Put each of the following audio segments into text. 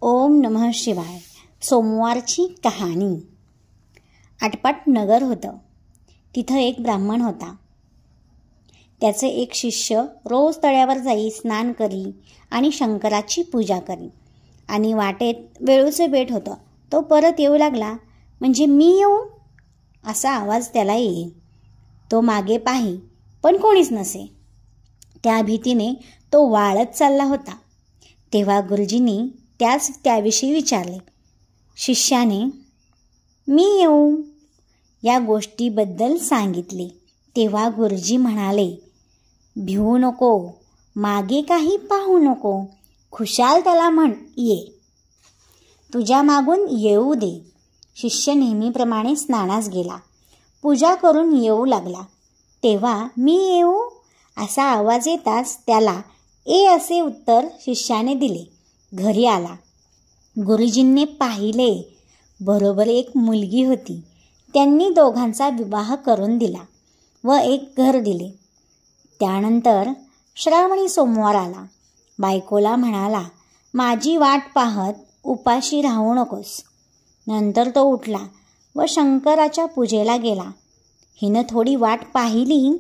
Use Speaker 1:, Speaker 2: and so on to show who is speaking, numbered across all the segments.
Speaker 1: ओम नमः शिवाय। सोमवारची कहाणी। आटपाट नगर होतं। तिथं एक ब्राह्मण होता। त्याचे एक शिष्य रोज तळ्यावर जाई, स्नान करी आणि शंकराची पूजा करी। आणि वाटेत वेळूचे बेट होतं। तो परत येऊ लागला म्हणजे मी येऊ असा आवाज त्याला येई। तो मागे पाही पण कोणीच नसे। त्या भीतीने तो वाळत चालला होता। तेव्हा गुरुजींनी त्याविषयी विचारले। शिष्याने मी येऊ या गोष्टीबद्दल सांगितले। तेव्हा गुरुजी म्हणाले, भिवू नको, मागे काही पाहू नको, खुशाल त्याला म्हण ये, तुझ्या मागून येऊ दे। शिष्य नेहमीप्रमाणे स्नानास गेला, पूजा करून येऊ लागला। तेव्हा मी येऊ असा आवाज येताच त्याला ए असे उत्तर शिष्याने दिले। घरी आला। गुरुजींनी पाहिले, बरोबर एक मुलगी होती। त्यांनी दोघांचा विवाह करून दिला व एक घर दिले। त्यानंतर श्रावणी सोमवार आला। बायकोला म्हणाला, माझी वाट पाहत उपाशी राहू नकोस। नंतर तो उठला व शंकराच्या पूजेला गेला। हिनं थोडी वाट पाहिली,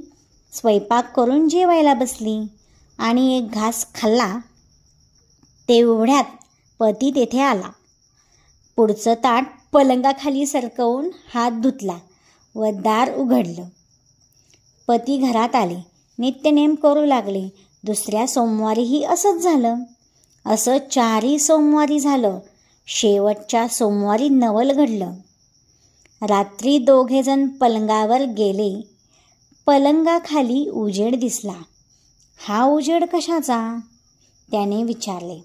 Speaker 1: स्वयंपाक करून जेवायला बसली आणि एक घास खाल्ला। तेवढ्यात पती तेथे आला। पुढचं ताट पलंगाखाली सरकवून हात धुतला व दार उघडलं। पती घरात आले, नित्यनेम करू लागले। दुसऱ्या सोमवारीही असंच झालं। असं 4 सोमवारी झालं। शेवटच्या सोमवारी नवल घडलं। रात्री दोघेजण पलंगावर गेले। पलंगाखाली उजेड दिसला। हा उजेड कशाचा? त्याने विचारले।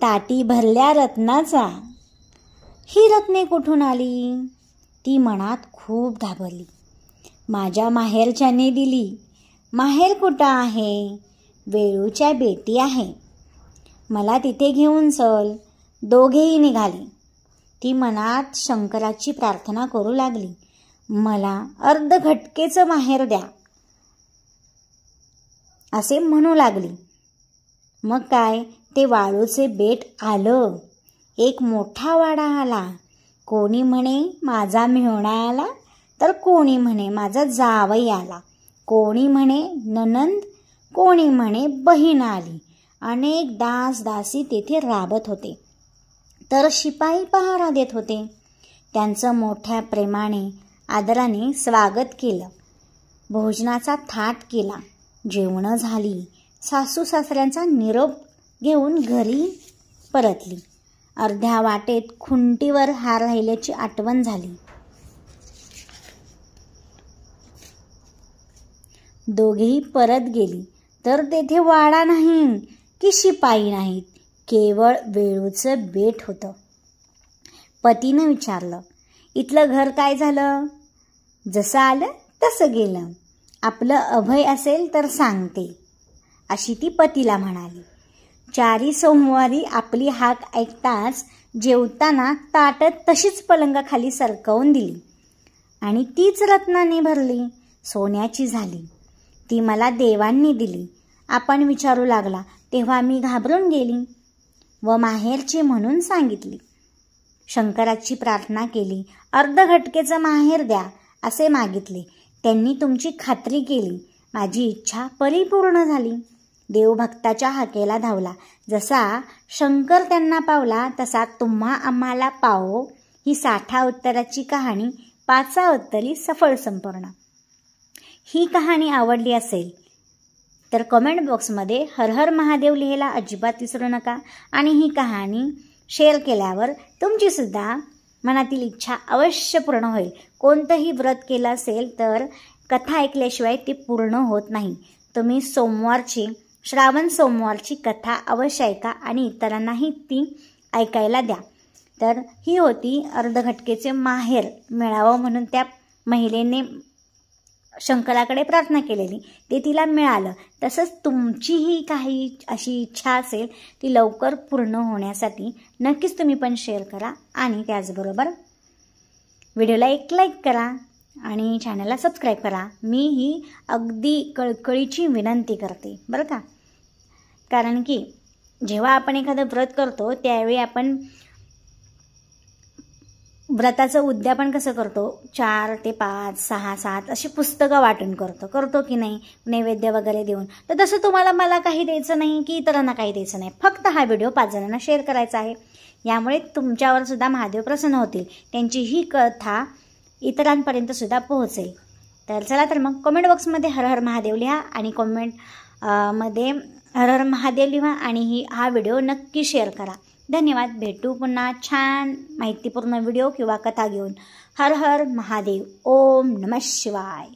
Speaker 1: ताटी भरल्या रत्नाचा। ही रत्ने कुठून आली? ती मनात खूप घाबरली। माझ्या माहेरच्याने दिली। माहेर कुठं आहे? वेळूच्या बेटी आहे, मला तिथे घेऊन चल। दोघेही निघाले। ती मनात शंकराची प्रार्थना करू लागली, मला अर्धघटकेचं माहेर द्या असे म्हणू लागली। मग काय, ते वाळूचे बेट आलं। एक मोठा वाडा आला। कोणी म्हणे माझा मेहुणा आला, तर कोणी म्हणे माझा जावई आला, कोणी म्हणे नणंद, कोणी म्हणे बहीण आली। अनेक दास दासी तेथे राबत होते, तर शिपाई पहारा देत होते। त्यांचं मोठ्या प्रेमाने आदराने स्वागत केलं। भोजनाचा थाट केला। जेवणं झाली। सासू सासऱ्यांचा निरोप घेऊन घरी परतली। अर्ध्या वाटेत खुंटीवर हार राहिल्याची आठवण झाली। दोघेही परत गेली, तर तेथे वाडा नाही की शिपाई नाहीत, केवळ वेळूचं बेट होतं। पतीनं विचारलं, इथलं घर काय झालं? जसं आलं तसं गेलं, आपलं अभय असेल तर सांगते अशी ती पतीला म्हणाली। 4 सोमवारी आपली हाक ऐकताच जेवताना ताटत तशीच पलंगाखाली सरकवून दिली आणि तीच रत्नाने भरली, सोन्याची झाली। ती मला देवांनी दिली। आपण विचारू लागला तेव्हा मी घाबरून गेली व माहेरची म्हणून सांगितली। शंकराची प्रार्थना केली, अर्धघटकेचं माहेर द्या असे मागितले। त्यांनी तुमची खात्री केली, माझी इच्छा परिपूर्ण झाली। देवभक्ताच्या हाकेला धावला। जसा शंकर त्यांना पावला, तसा तुम्हा आम्हाला पावो। ही 60 उत्तराची कहाणी 5 उत्तरी सफळ संपूर्ण। ही कहाणी आवडली असेल तर कमेंट बॉक्समध्ये हर हर महादेव लिहायला अजिबात विसरू नका। आणि ही कहाणी शेअर केल्यावर तुमची सुद्धा मनातील इच्छा अवश्य पूर्ण होईल। कोणतंही व्रत केलं असेल तर कथा ऐकल्याशिवाय ती पूर्ण होत नाही। तुम्ही श्रावण सोमवारची कथा अवश्य ऐका आणि इतरांनाही ती ऐकायला द्या। तर ही होती अर्धघटकेचे माहेर मिळावं म्हणून त्या महिलेने शंकराकडे प्रार्थना केलेली, ते तिला मिळालं। तसंच तुमचीही काही अशी इच्छा असेल ती लवकर पूर्ण होण्यासाठी नक्कीच तुम्ही पण शेअर करा आणि त्याचबरोबर व्हिडिओला एक लाईक करा आणि चॅनलला सबस्क्राईब करा। मी ही अगदी कळकळीची विनंती करते बरं का, कारण की जेव्हा आपण एखादं व्रत करतो त्यावेळी आपण व्रताचं उद्यापन कसं करतो, 4 ते 5, 6, 7 अशी पुस्तकं वाटून करतो की नाही, नैवेद्य वगैरे देऊन. तर तसं तुम्हाला मला काही द्यायचं नाही की इतरांना काही द्यायचं नाही. फक्त हा व्हिडिओ 5 जणांना शेअर करायचा आहे. यामुळे तुमच्यावर सुद्धा महादेव प्रसन्न होतील. त्यांची ही कथा इतरांपर्यंत सुद्धा पोहोचेल. तर चला तर मग कमेंट बॉक्समध्ये हर हर महादेव लिहा आणि कमेंट मध्ये हर हर महादेव लिहा आणि हा व्हिडिओ नक्की शेअर करा. धन्यवाद. भेटू पुन्हा छान माहितीपूर्ण व्हिडिओ किंवा कथा घेऊन. हर हर महादेव. ओम नमः शिवाय.